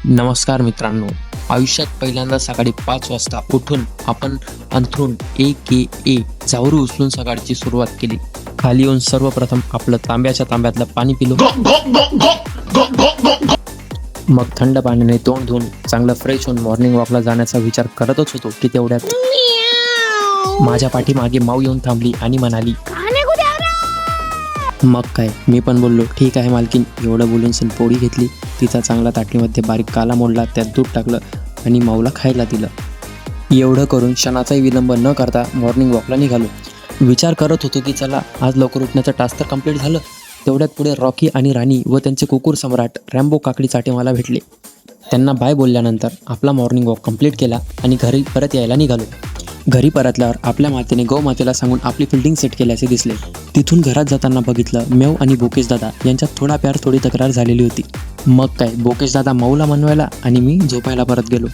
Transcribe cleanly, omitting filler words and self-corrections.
नमस्कार मित्रांनो, आयुष्यात पहिल्यांदा सकाळी 5 वाजता उठून आपण अंथरूण ए झावरू उचलून सकाळची सुरुवात केली. खाली येऊन सर्वप्रथम आपलं तांब्यातलं पाणी पिलो. मग थंड पाण्याने तोंड धुवून चांगलं फ्रेश होऊन मॉर्निंग वॉकला जाण्याचा विचार करतच होतो की तेवढ्यात माझ्या पाठीमागे माऊ येऊन थांबली आणि म्हणाली, मग काय, मी पण बोललो ठीक आहे मालकीन. एवढं बोलून सन पोळी घेतली, तिचा चांगला ताटलीमध्ये बारीक काला मोडला, त्यात दूध टाकलं आणि माऊला खायला दिलं. एवढं करून क्षणाचाही विलंब न करता मॉर्निंग वॉकला निघालो. विचार करत होतो की चला आज लवकर उठण्याचं टास्क तर कंप्लीट झालं. तेवढ्यात पुढे रॉकी आणि राणी व त्यांचे कुकुर सम्राट रॅम्बो काकडी चाटे मला भेटले. त्यांना बाय बोलल्यानंतर आपला मॉर्निंग वॉक कंप्लीट केला आणि घरी परत यायला निघालो. घरी परतल्यावर आपल्या मातेने गौमातेला सांगून आपली फिल्डिंग सेट केल्याचे दिसले. तिथून घरात जाताना बघितलं मेव आणि बोकेश दादा यांच्यात थोडी तक्रार झालेली होती. मग काय, बोकेश दादा माऊला मनवायला आणि मी झोपायला परत गेलो.